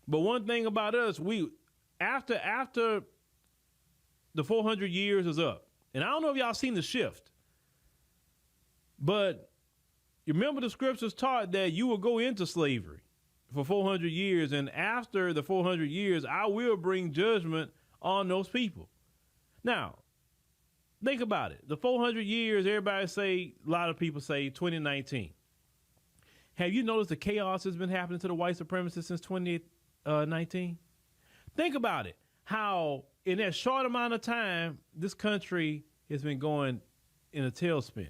But one thing about us, we after the 400 years is up, and I don't know if y'all seen the shift, but you remember the scriptures taught that you will go into slavery for 400 years, and after the 400 years, I will bring judgment on those people. Now, think about it. The 400 years, everybody say, a lot of people say 2019. Have you noticed the chaos that's been happening to the white supremacists since 2019? Think about it. How in that short amount of time, this country has been going in a tailspin.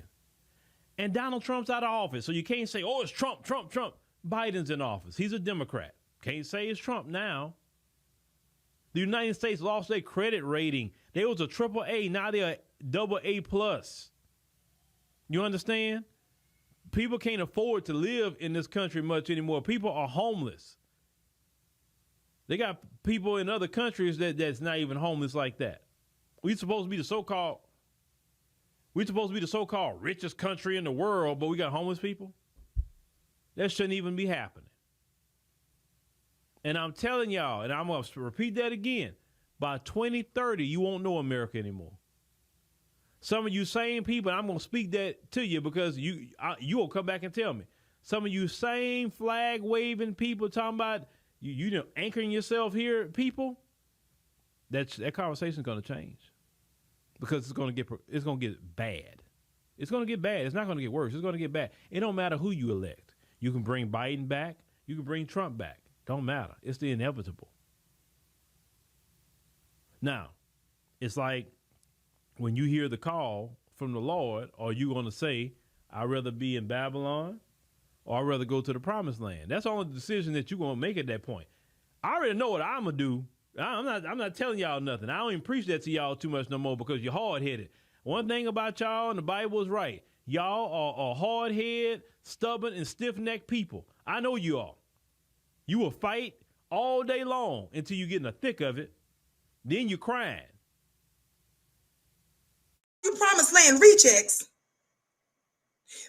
And Donald Trump's out of office. So you can't say, oh, it's Trump, Trump, Trump. Biden's in office. He's a Democrat. Can't say it's Trump now. The United States lost their credit rating. They was a triple A. Now they're a double A plus. You understand? People can't afford to live in this country much anymore. People are homeless. They got people in other countries that's not even homeless like that. We're supposed to be the so-called richest country in the world, but we got homeless people? That shouldn't even be happening. And I'm telling y'all, and I'm going to repeat that again, by 2030, you won't know America anymore. Some of you same people, and I'm going to speak that to you because you will come back and tell me. Some of you same flag waving people talking about you know, anchoring yourself here, people, that conversation is going to change because it's going to get bad. It's going to get bad. It's not going to get worse. It's going to get bad. It don't matter who you elect. You can bring Biden back. You can bring Trump back. Don't matter. It's the inevitable. Now, it's like when you hear the call from the Lord, are you going to say, I'd rather be in Babylon or I'd rather go to the promised land? That's the only decision that you're going to make at that point. I already know what I'm going to do. I'm not telling y'all nothing. I don't even preach that to y'all too much no more because you're hard-headed. One thing about y'all, and the Bible is right, y'all are hard-headed, stubborn, and stiff-necked people. I know you are. You will fight all day long until you get in the thick of it. Then you're crying. You promised land rejects.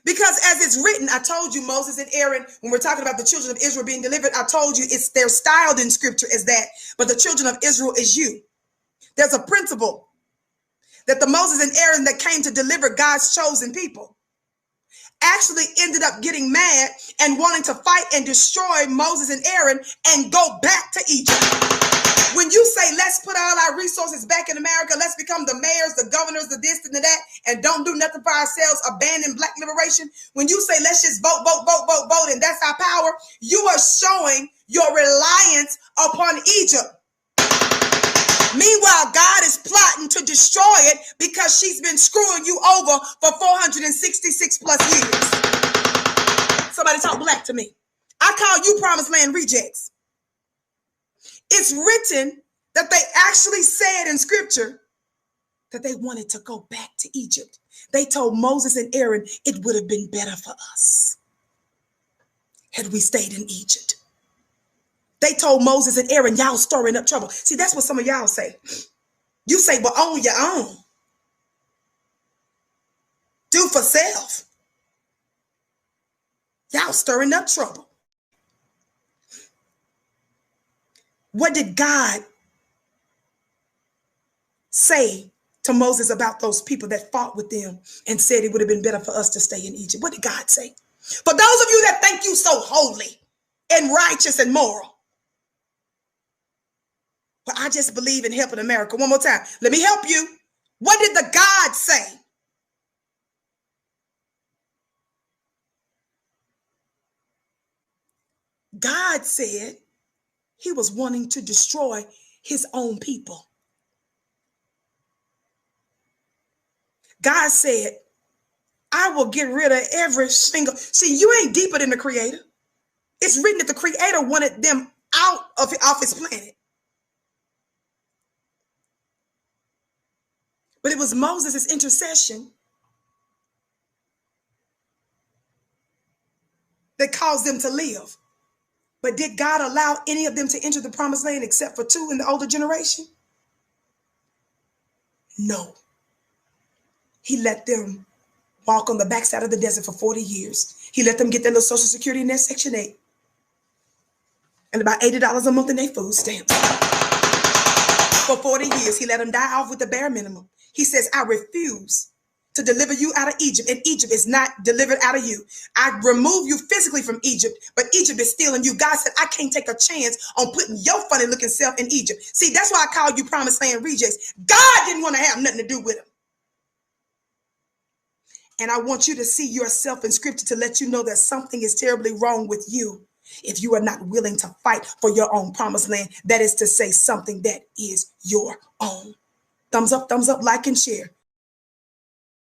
Because as it's written, I told you Moses and Aaron, when we're talking about the children of Israel being delivered, I told you they're styled in scripture as that, but the children of Israel is you. There's a principle that the Moses and Aaron that came to deliver God's chosen people actually ended up getting mad and wanting to fight and destroy Moses and Aaron and go back to Egypt. When you say, let's put all our resources back in America, let's become the mayors, the governors, the this and the that, and don't do nothing for ourselves, abandon black liberation. When you say, let's just vote, and that's our power, you are showing your reliance upon Egypt. Meanwhile, God is plotting to destroy it because she's been screwing you over for 466 plus years. Somebody talk black to me. I call you promised land rejects. It's written that they actually said in scripture that they wanted to go back to Egypt. They told Moses and Aaron it would have been better for us had we stayed in Egypt. They told Moses and Aaron, y'all stirring up trouble. See, that's what some of y'all say. You say, well, own your own. Do for self. Y'all stirring up trouble. What did God say to Moses about those people that fought with them and said it would have been better for us to stay in Egypt? What did God say? For those of you that think you so holy and righteous and moral, but I just believe in helping America. One more time. Let me help you. What did the God say? God said he was wanting to destroy his own people. God said, I will get rid of every single. See, you ain't deeper than the creator. It's written that the creator wanted them out of off his planet. But it was Moses' intercession that caused them to live. But did God allow any of them to enter the promised land except for 2 in the older generation? No. He let them walk on the backside of the desert for 40 years. He let them get their little Social Security and their Section 8. and about $80 a month in their food stamps. For 40 years, he let them die off with the bare minimum. He says, I refuse to deliver you out of Egypt, and Egypt is not delivered out of you. I remove you physically from Egypt, but Egypt is still in you. God said, I can't take a chance on putting your funny looking self in Egypt. See, that's why I call you promised land rejects. God didn't want to have nothing to do with them. And I want you to see yourself in scripture to let you know that something is terribly wrong with you if you are not willing to fight for your own promised land. That is to say, something that is your own. Thumbs up, like, and share.